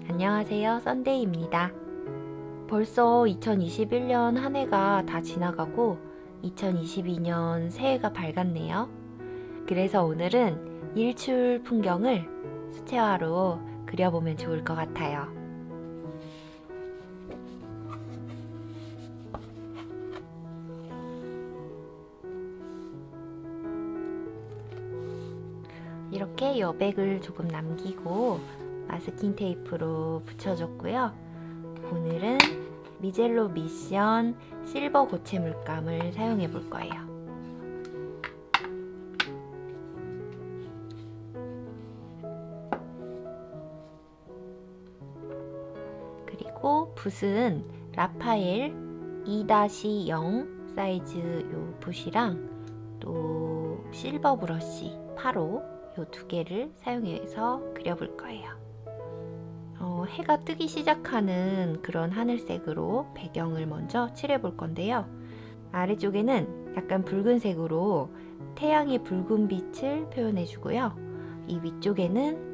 안녕하세요, 썬데이입니다. 벌써 2021년 한 해가 다 지나가고 2022년 새해가 밝았네요. 그래서 오늘은 일출 풍경을 수채화로 그려보면 좋을 것 같아요. 이렇게 여백을 조금 남기고 마스킹 테이프로 붙여줬고요. 오늘은 미젤로 미션 실버 고체 물감을 사용해 볼 거예요. 그리고 붓은 라파엘 2-0 사이즈 요 붓이랑 또 실버 브러쉬 8호 요 두 개를 사용해서 그려볼 거예요. 해가 뜨기 시작하는 그런 하늘색으로 배경을 먼저 칠해 볼 건데요. 아래쪽에는 약간 붉은색으로 태양의 붉은 빛을 표현해 주고요. 이 위쪽에는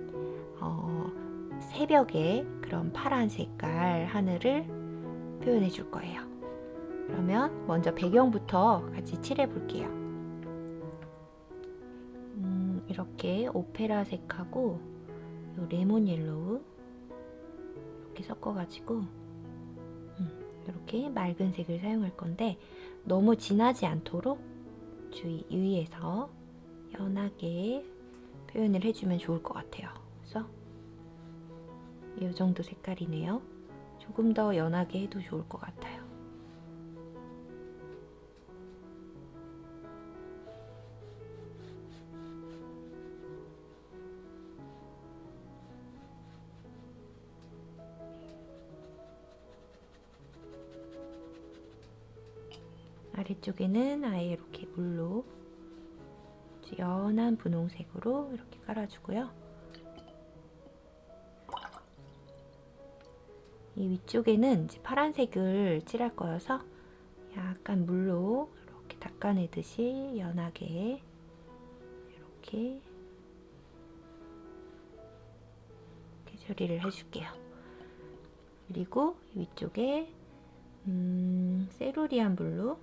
새벽의 그런 파란 색깔 하늘을 표현해 줄 거예요. 그러면 먼저 배경부터 같이 칠해 볼게요. 이렇게 오페라 색하고 요 레몬 옐로우 이렇게 섞어가지고 이렇게 맑은 색을 사용할 건데 너무 진하지 않도록 유의해서 연하게 표현을 해주면 좋을 것 같아요. 그래서 이 정도 색깔이네요. 조금 더 연하게 해도 좋을 것 같아요. 아래쪽에는 아예 이렇게 물로 연한 분홍색으로 이렇게 깔아주고요. 이 위쪽에는 이제 파란색을 칠할 거여서 약간 물로 이렇게 닦아내듯이 연하게 이렇게 처리를 해줄게요. 그리고 위쪽에 세루리안 블루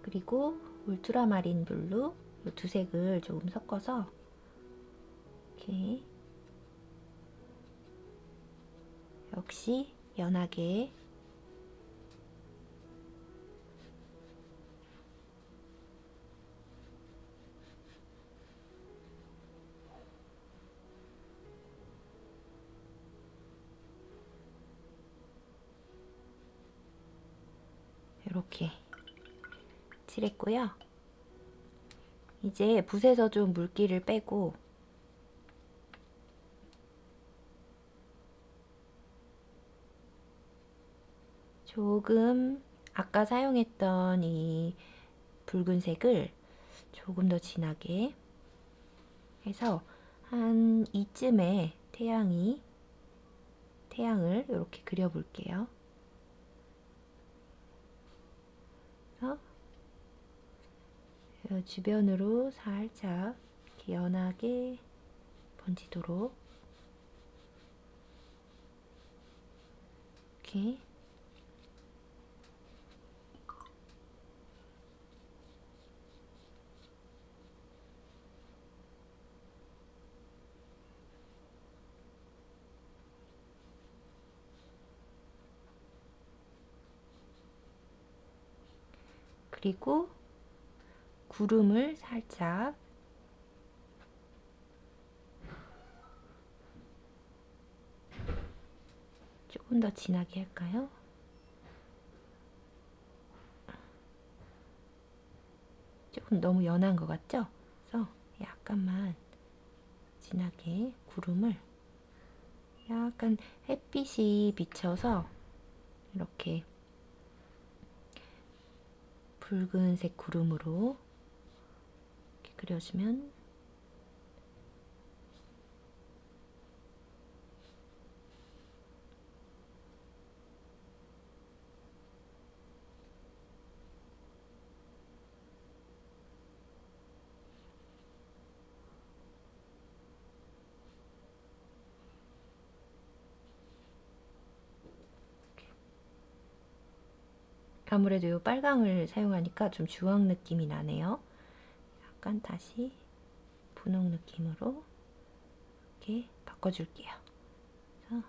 그리고 울트라마린 블루 이 두 색을 조금 섞어서 이렇게 역시 연하게 이렇게 칠했고요. 이제 붓에서 좀 물기를 빼고 조금 아까 사용했던 이 붉은색을 조금 더 진하게 해서 한 이쯤에 태양을 이렇게 그려볼게요. 주변으로 살짝 이렇게 연하게 번지도록 이렇게 그리고 구름을 살짝 조금 더 진하게 할까요? 조금 너무 연한 것 같죠? 그래서 약간만 진하게 구름을 약간 햇빛이 비쳐서 이렇게 붉은색 구름으로 이렇게 그려주면 아무래도 이 빨강을 사용하니까 좀 주황 느낌이 나네요. 약간 다시 분홍 느낌으로 이렇게 바꿔줄게요. 그래서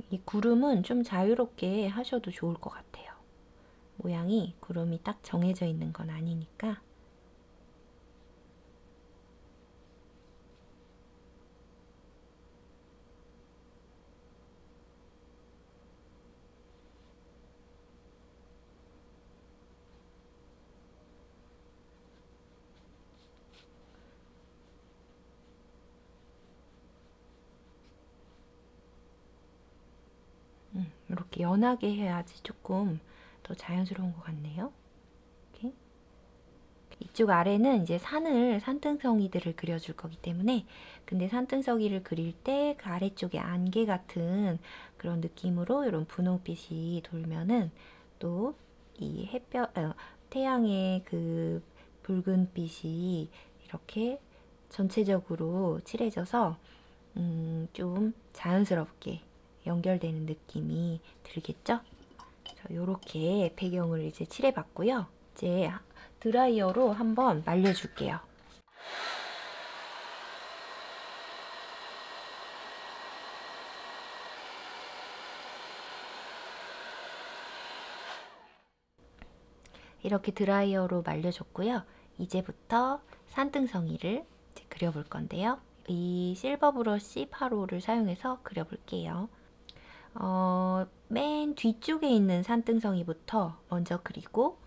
이 구름은 좀 자유롭게 하셔도 좋을 것 같아요. 모양이 구름이 딱 정해져 있는 건 아니니까. 이렇게 연하게 해야지 조금 더 자연스러운 것 같네요. 이렇게. 이쪽 아래는 이제 산등성이들을 그려줄 거기 때문에, 근데 산등성이를 그릴 때 그 아래쪽에 안개 같은 그런 느낌으로 이런 분홍빛이 돌면은 또 이 태양의 그 붉은빛이 이렇게 전체적으로 칠해져서 좀 자연스럽게 연결되는 느낌이 들겠죠? 이렇게 배경을 이제 칠해봤고요. 이제 드라이어로 한번 말려줄게요. 이렇게 드라이어로 말려줬고요. 이제부터 산등성이를 이제 그려볼 건데요. 이 실버 브러쉬 8호를 사용해서 그려볼게요. 맨 뒤쪽에 있는 산등성이부터 먼저 그리고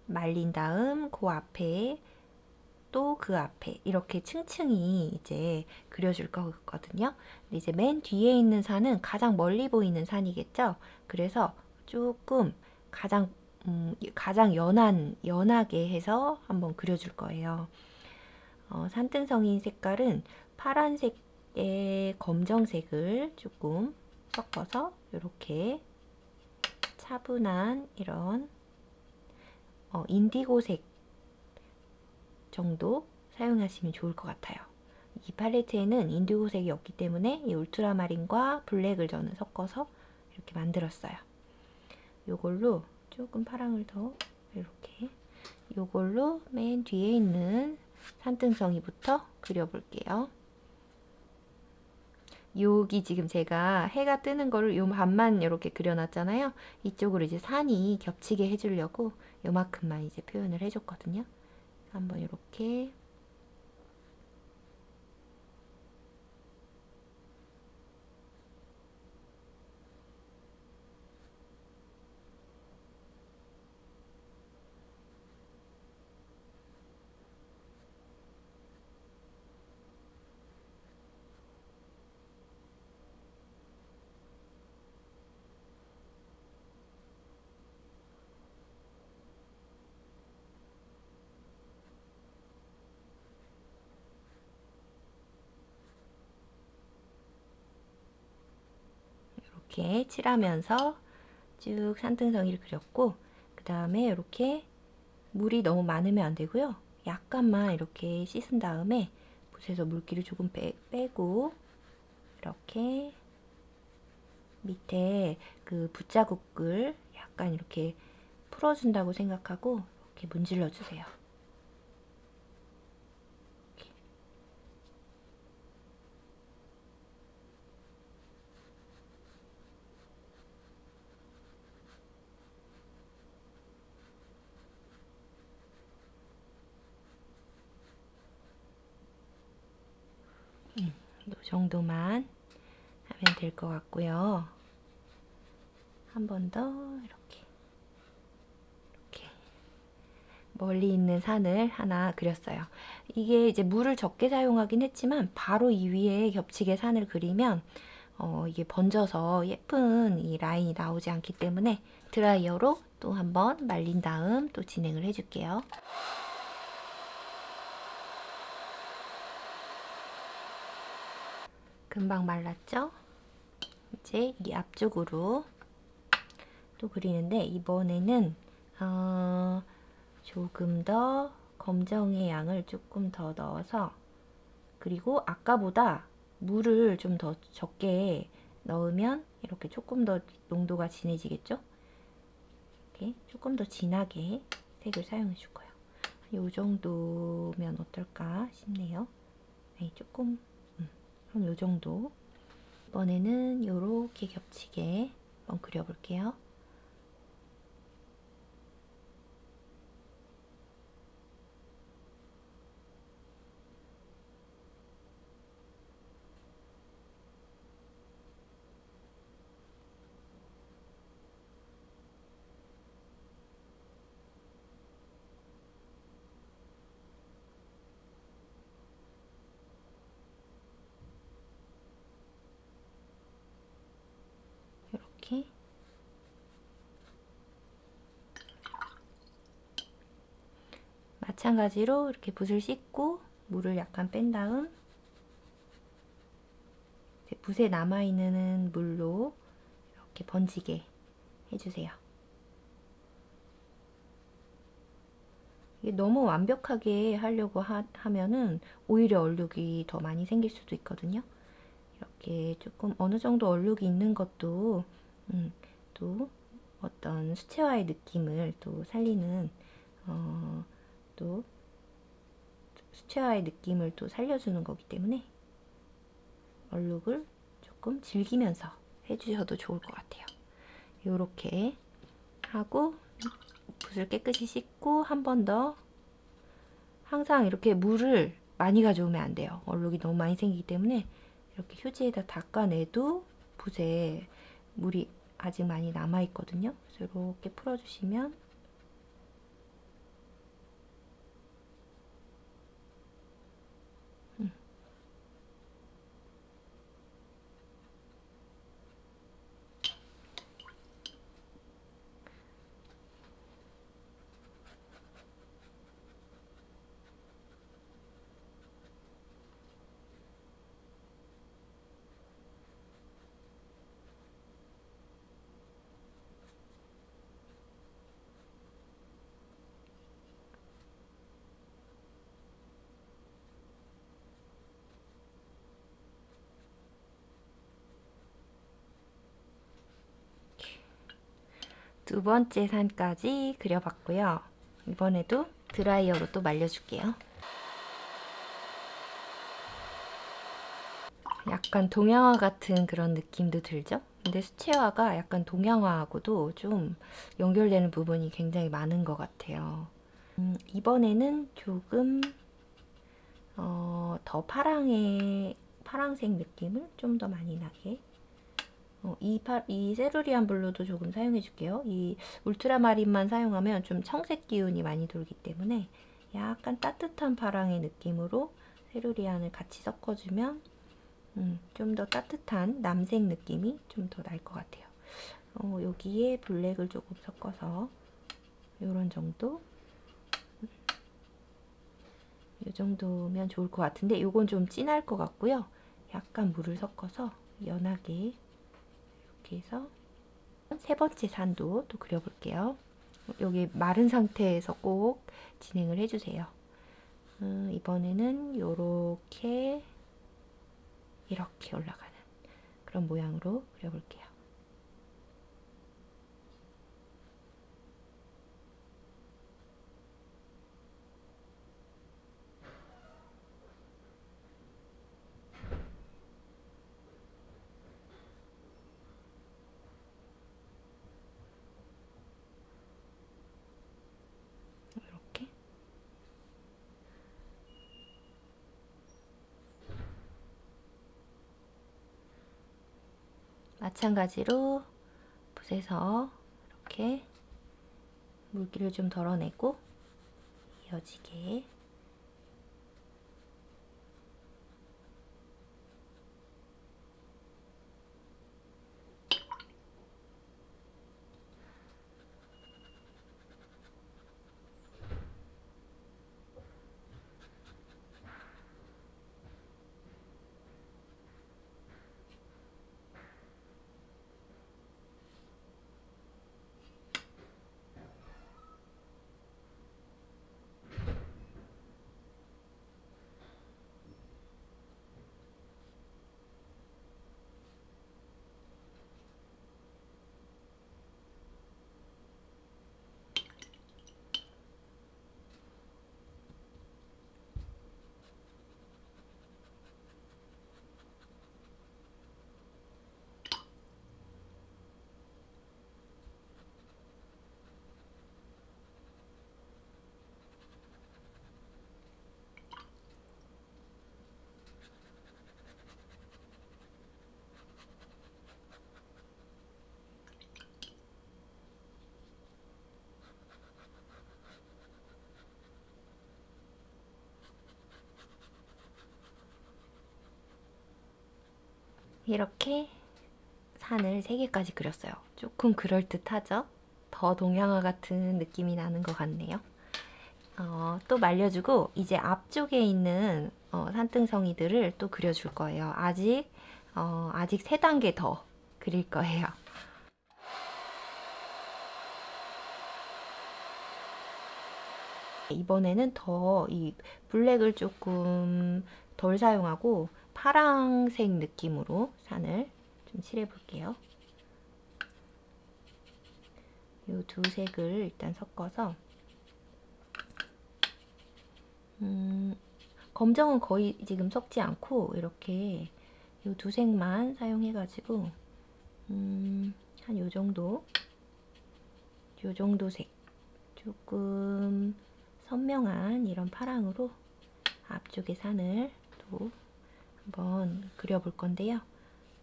말린 다음 그 앞에 또 그 앞에 이렇게 층층이 이제 그려줄 거거든요. 근데 이제 맨 뒤에 있는 산은 가장 멀리 보이는 산이겠죠. 그래서 조금 가장 연하게 해서 한번 그려줄 거예요. 산등성이 색깔은 파란색에 검정색을 조금 섞어서 이렇게 차분한 이런 인디고색 정도 사용하시면 좋을 것 같아요. 이 팔레트에는 인디고색이 없기 때문에 이 울트라마린과 블랙을 저는 섞어서 이렇게 만들었어요. 이걸로 조금 파랑을 더 이렇게, 이걸로 맨 뒤에 있는 산등성이부터 그려볼게요. 여기 지금 제가 해가 뜨는 거를 요 반만 이렇게 그려놨잖아요. 이쪽으로 이제 산이 겹치게 해주려고 요만큼만 이제 표현을 해줬거든요. 한번 이렇게 이렇게 칠하면서 쭉 산등성이를 그렸고, 그 다음에 이렇게 물이 너무 많으면 안 되고요. 약간만 이렇게 씻은 다음에 붓에서 물기를 조금 빼고 이렇게 밑에 그 붓자국을 약간 이렇게 풀어준다고 생각하고 이렇게 문질러 주세요. 이 정도만 하면 될 것 같고요. 한 번 더 이렇게 멀리 있는 산을 하나 그렸어요. 이게 이제 물을 적게 사용하긴 했지만 바로 이 위에 겹치게 산을 그리면 이게 번져서 예쁜 이 라인이 나오지 않기 때문에 드라이어로 또 한번 말린 다음 또 진행을 해줄게요. 금방 말랐죠? 이제 이 앞쪽으로 또 그리는데 이번에는 조금 더 검정의 양을 조금 더 넣어서, 그리고 아까보다 물을 좀 더 적게 넣으면 이렇게 조금 더 농도가 진해지겠죠? 이렇게 조금 더 진하게 색을 사용해 줄 거예요. 이 정도면 어떨까 싶네요. 네, 조금 그럼 이 정도. 이번에는 이렇게 겹치게 한번 그려볼게요. 이렇게 마찬가지로 이렇게 붓을 씻고 물을 약간 뺀 다음 붓에 남아있는 물로 이렇게 번지게 해주세요. 이게 너무 완벽하게 하려고 하면은 오히려 얼룩이 더 많이 생길 수도 있거든요. 이렇게 조금 어느 정도 얼룩이 있는 것도 또 어떤 수채화의 느낌을 또 살리는 또 수채화의 느낌을 또 살려주는 거기 때문에 얼룩을 조금 즐기면서 해주셔도 좋을 것 같아요. 이렇게 하고 붓을 깨끗이 씻고 한 번 더, 항상 이렇게 물을 많이 가져오면 안 돼요. 얼룩이 너무 많이 생기기 때문에 이렇게 휴지에다 닦아내도 붓에 물이 아직 많이 남아 있거든요. 그래서 이렇게 풀어주시면 두 번째 산까지 그려봤고요. 이번에도 드라이어로 또 말려줄게요. 약간 동양화 같은 그런 느낌도 들죠? 근데 수채화가 약간 동양화하고도 좀 연결되는 부분이 굉장히 많은 것 같아요. 이번에는 조금 더 파랑색 느낌을 좀 더 많이 나게 이 세루리안 블루도 조금 사용해 줄게요. 이 울트라마린만 사용하면 좀 청색 기운이 많이 돌기 때문에 약간 따뜻한 파랑의 느낌으로 세루리안을 같이 섞어주면 좀 더 따뜻한 남색 느낌이 좀 더 날 것 같아요. 여기에 블랙을 조금 섞어서 이런 정도? 이 정도면 좋을 것 같은데 이건 좀 진할 것 같고요. 약간 물을 섞어서 연하게 이렇게 해서 세 번째 산도 또 그려볼게요. 여기 마른 상태에서 꼭 진행을 해주세요. 이번에는 이렇게 올라가는 그런 모양으로 그려볼게요. 이렇게 마찬가지로 붓에서 이렇게 물기를 좀 덜어내고 이어지게 이렇게 산을 3개까지 그렸어요. 조금 그럴듯하죠? 더 동양화 같은 느낌이 나는 것 같네요. 또 말려주고 이제 앞쪽에 있는 산등성이들을 또 그려줄 거예요. 아직 3단계 더 그릴 거예요. 이번에는 더 이 블랙을 조금 덜 사용하고 파랑색 느낌으로 산을 좀 칠해 볼게요. 이 두 색을 일단 섞어서 검정은 거의 지금 섞지 않고 이렇게 이 두 색만 사용해 가지고 한 요 정도 색 조금 선명한 이런 파랑으로 앞쪽에 산을 또 한번 그려볼 건데요.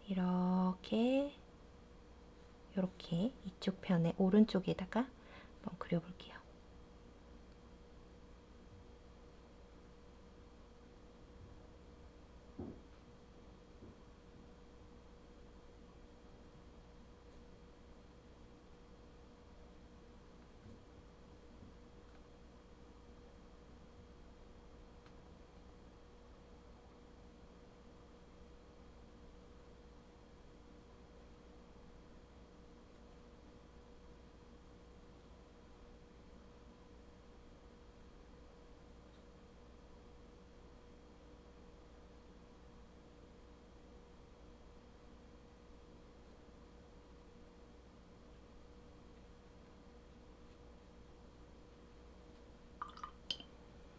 이렇게 이쪽 편에 오른쪽에다가 한번 그려볼게요.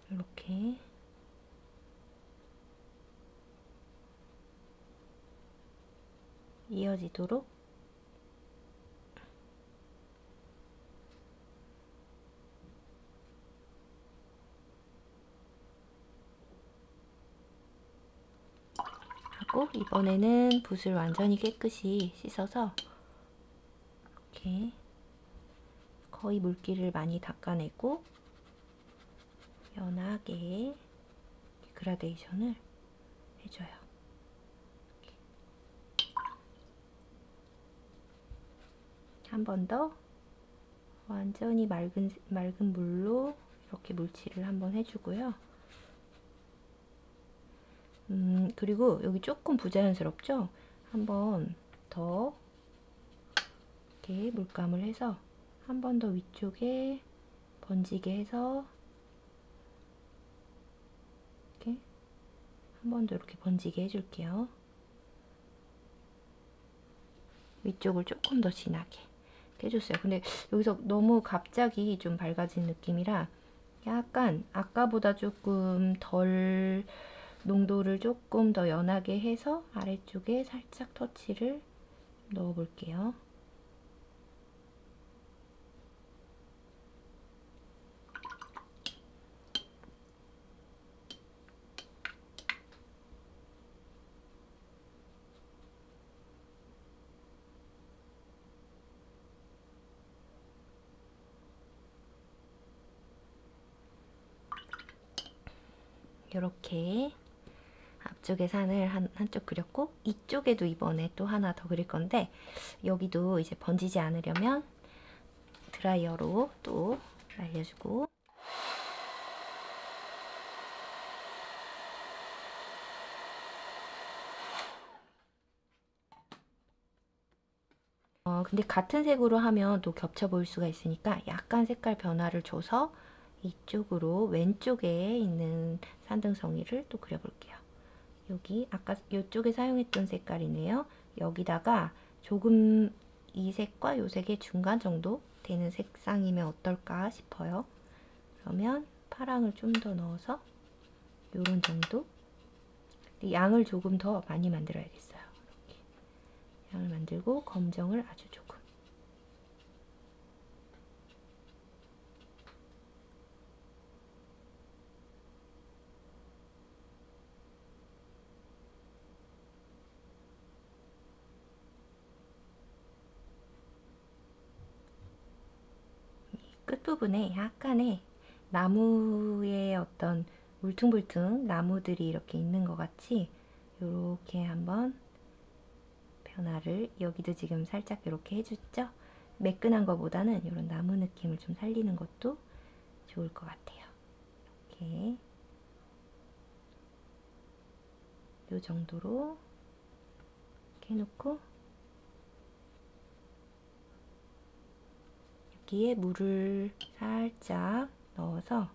이렇게 이어지도록 하고 이번에는 붓을 완전히 깨끗이 씻어서 이렇게 거의 물기를 많이 닦아내고 연하게 그라데이션을 해줘요. 한 번 더 완전히 맑은 물로 이렇게 물칠을 한번 해주고요. 그리고 여기 조금 부자연스럽죠? 한 번 더 이렇게 물감을 해서 한 번 더 위쪽에 번지게 해서 이렇게 한 번 더 이렇게 번지게 해줄게요. 위쪽을 조금 더 진하게 해줬어요. 근데 여기서 너무 갑자기 좀 밝아진 느낌이라 약간 아까보다 조금 덜 농도를 조금 더 연하게 해서 아래쪽에 살짝 터치를 넣어 볼게요. 이렇게 앞쪽에 산을 한쪽 그렸고 이쪽에도 이번에 또 하나 더 그릴 건데 여기도 이제 번지지 않으려면 드라이어로 또 날려주고 근데 같은 색으로 하면 또 겹쳐 보일 수가 있으니까 약간 색깔 변화를 줘서 이쪽으로 왼쪽에 있는 산등성이를 또 그려볼게요. 여기 아까 이쪽에 사용했던 색깔이네요. 여기다가 조금 이 색과 이 색의 중간 정도 되는 색상이면 어떨까 싶어요. 그러면 파랑을 좀 더 넣어서 이런 정도 양을 조금 더 많이 만들어야겠어요. 이렇게 양을 만들고 검정을 아주 조금 끝부분에 약간의 나무의 어떤 울퉁불퉁 나무들이 이렇게 있는 것 같이 이렇게 한번 변화를 여기도 지금 살짝 이렇게 해줬죠? 매끈한 것보다는 이런 나무 느낌을 좀 살리는 것도 좋을 것 같아요. 이렇게 이 정도로 이렇게 해놓고 여기에 물을 살짝 넣어서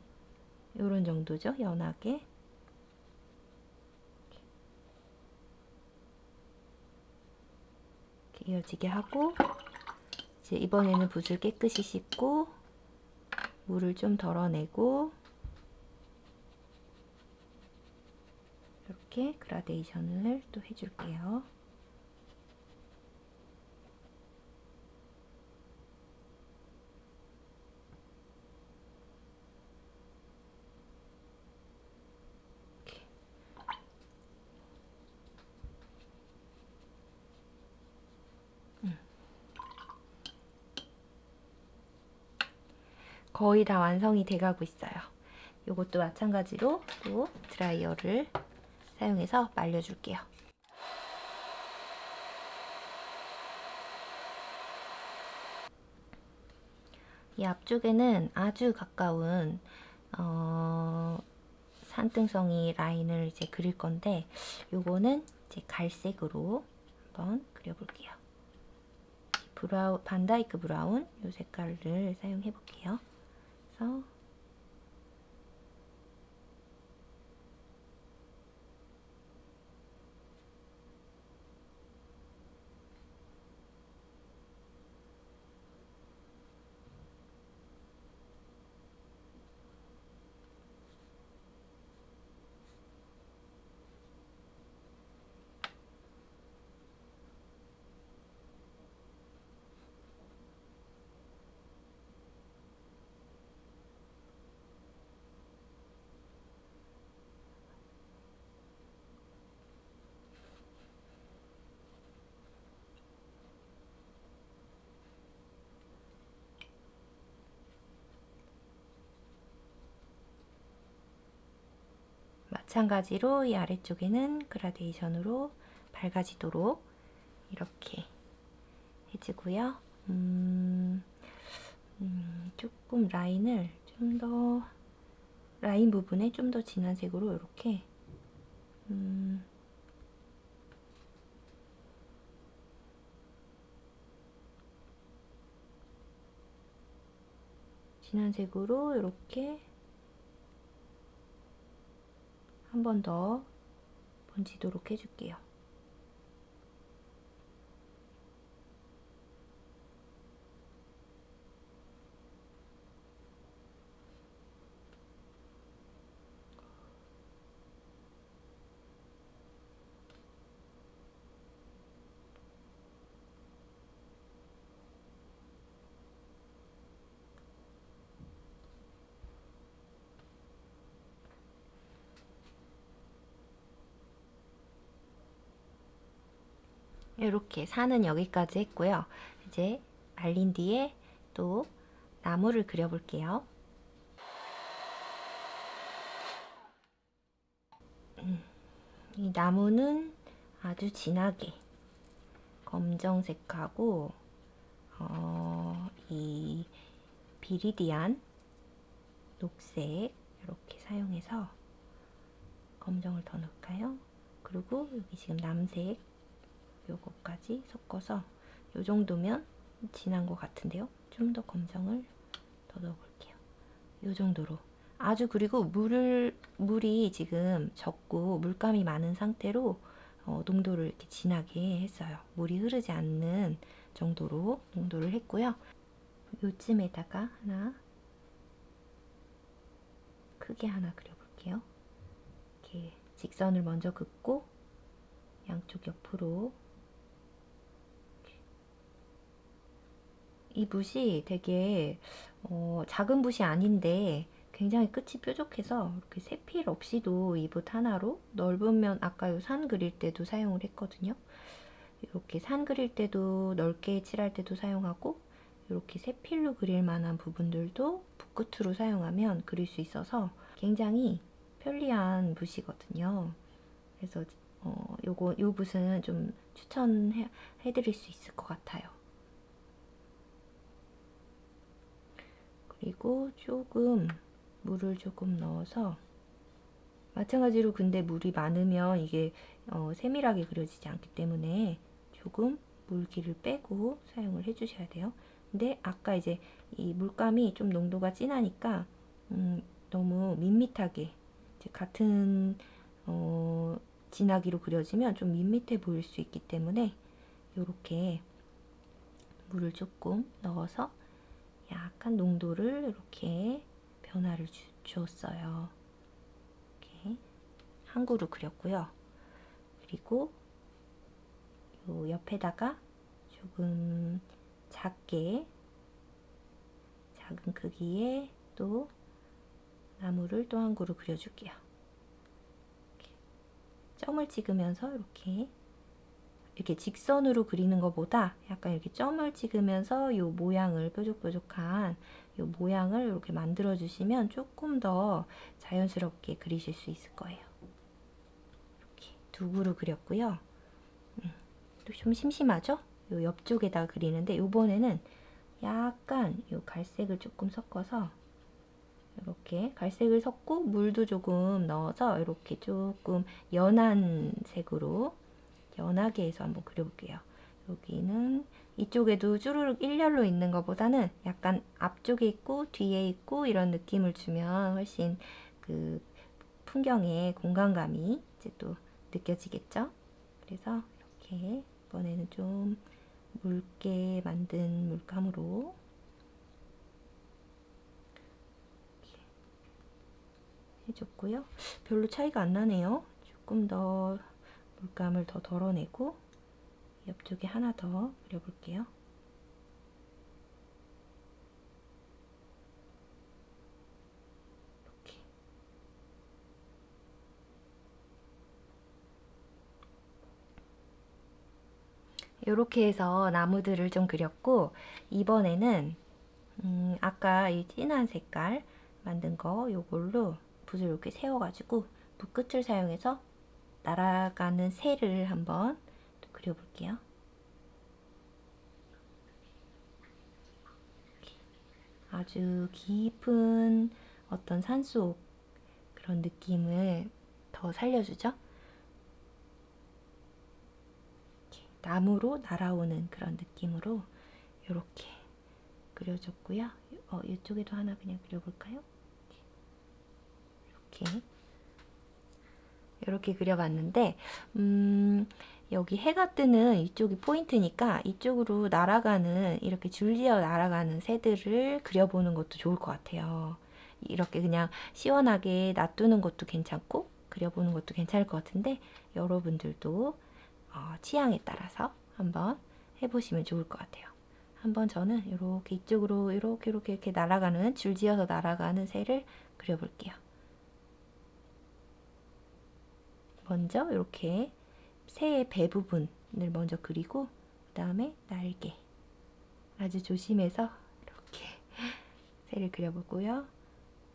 이런 정도죠? 연하게 이렇게 이어지게 하고 이제 이번에는 붓을 깨끗이 씻고 물을 좀 덜어내고 이렇게 그라데이션을 또 해줄게요. 거의 다 완성이 돼가고 있어요. 이것도 마찬가지로 또 드라이어를 사용해서 말려줄게요. 이 앞쪽에는 아주 가까운 산등성이 라인을 이제 그릴 건데 요거는 이제 갈색으로 한번 그려볼게요. 브라운, 반다이크 브라운 요 색깔을 사용해 볼게요. 그래서 마찬가지로 이 아래쪽에는 그라데이션으로 밝아지도록 이렇게 해주고요. 조금 라인을 좀 더 라인 부분에 좀 더 진한 색으로 이렇게 진한 색으로 이렇게 한 번 더 번지도록 해줄게요. 이렇게 산은 여기까지 했고요. 이제 말린 뒤에 또 나무를 그려볼게요. 이 나무는 아주 진하게 검정색하고 이 비리디안 녹색 이렇게 사용해서 검정을 더 넣을까요? 그리고 여기 지금 남색 요거까지 섞어서 요 정도면 진한 것 같은데요. 좀 더 검정을 더 넣어볼게요. 요 정도로 아주 그리고 물이 지금 적고 물감이 많은 상태로 농도를 이렇게 진하게 했어요. 물이 흐르지 않는 정도로 농도를 했고요. 요쯤에다가 하나 크게 하나 그려볼게요. 이렇게 직선을 먼저 긋고 양쪽 옆으로 이 붓이 되게 작은 붓이 아닌데 굉장히 끝이 뾰족해서 이렇게 세필 없이도 이 붓 하나로 넓은 면 아까 요 산 그릴 때도 사용을 했거든요. 이렇게 산 그릴 때도 넓게 칠할 때도 사용하고 이렇게 세필로 그릴 만한 부분들도 붓끝으로 사용하면 그릴 수 있어서 굉장히 편리한 붓이거든요. 그래서 요 붓은 좀 추천해드릴 수 있을 것 같아요. 그리고 조금 물을 조금 넣어서, 마찬가지로 근데 물이 많으면 이게 세밀하게 그려지지 않기 때문에 조금 물기를 빼고 사용을 해주셔야 돼요. 근데 아까 이제 이 물감이 좀 농도가 진하니까 너무 밋밋하게, 이제 같은 진하기로 그려지면 좀 밋밋해 보일 수 있기 때문에 이렇게 물을 조금 넣어서 약간 농도를 이렇게 변화를 주었어요. 이렇게 한 그루 그렸고요. 그리고 요 옆에다가 조금 작은 크기의 또 나무를 또 한 그루 그려줄게요. 이렇게 점을 찍으면서 이렇게 직선으로 그리는 것보다 약간 이렇게 점을 찍으면서 요 모양을, 뾰족뾰족한 요 모양을 이렇게 만들어 주시면 조금 더 자연스럽게 그리실 수 있을 거예요. 이렇게 두 그루 그렸고요. 또 좀 심심하죠? 요 옆쪽에다 그리는데 요번에는 약간 요 갈색을 조금 섞어서, 이렇게 갈색을 섞고 물도 조금 넣어서 이렇게 조금 연한 색으로 연하게 해서 한번 그려볼게요. 여기는 이쪽에도 쭈루룩 일렬로 있는 것보다는 약간 앞쪽에 있고 뒤에 있고 이런 느낌을 주면 훨씬 그 풍경의 공간감이 이제 또 느껴지겠죠? 그래서 이렇게 이번에는 좀 묽게 만든 물감으로 이렇게 해줬고요. 별로 차이가 안 나네요. 조금 더 물감을 더 덜어내고 옆쪽에 하나 더 그려볼게요. 이렇게 해서 나무들을 좀 그렸고, 이번에는 아까 이 진한 색깔 만든 거 요걸로 붓을 이렇게 세워가지고 붓 끝을 사용해서 날아가는 새를 한번 또 그려볼게요. 아주 깊은 어떤 산속 그런 느낌을 더 살려주죠. 나무로 날아오는 그런 느낌으로 이렇게 그려줬고요. 이쪽에도 하나 그냥 그려볼까요? 이렇게 그려봤는데, 여기 해가 뜨는 이쪽이 포인트니까 이쪽으로 날아가는, 이렇게 줄지어 날아가는 새들을 그려보는 것도 좋을 것 같아요. 이렇게 그냥 시원하게 놔두는 것도 괜찮고 그려보는 것도 괜찮을 것 같은데, 여러분들도 취향에 따라서 한번 해보시면 좋을 것 같아요. 한번 저는 이렇게 이쪽으로 이렇게 날아가는, 줄지어서 날아가는 새를 그려볼게요. 먼저 이렇게 새의 배 부분을 먼저 그리고, 그 다음에 날개, 아주 조심해서 이렇게 새를 그려보고요.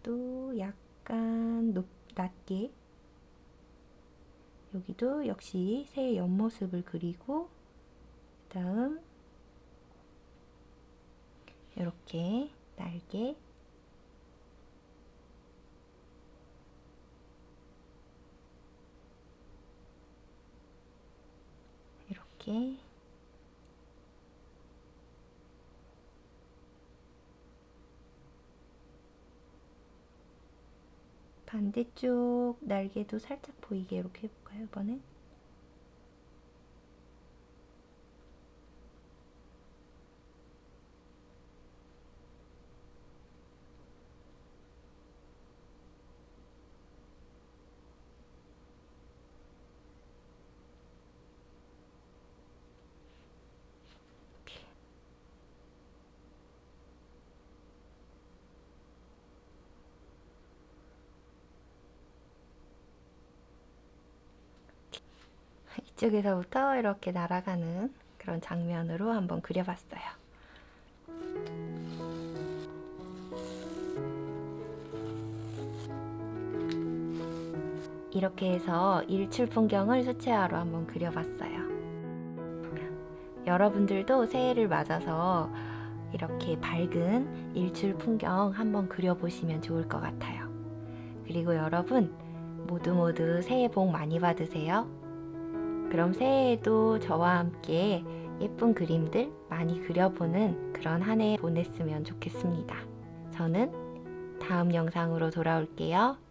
또 약간 낮게 여기도 역시 새의 옆모습을 그리고, 그 다음 이렇게 날개, 이렇게 반대쪽 날개도 살짝 보이게 이렇게 해볼까요, 이번엔? 이쪽에서부터 이렇게 날아가는 그런 장면으로 한번 그려봤어요. 이렇게 해서 일출 풍경을 수채화로 한번 그려봤어요. 여러분들도 새해를 맞아서 이렇게 밝은 일출 풍경 한번 그려보시면 좋을 것 같아요. 그리고 여러분 모두 새해 복 많이 받으세요. 그럼 새해에도 저와 함께 예쁜 그림들 많이 그려보는 그런 한 해 보냈으면 좋겠습니다. 저는 다음 영상으로 돌아올게요.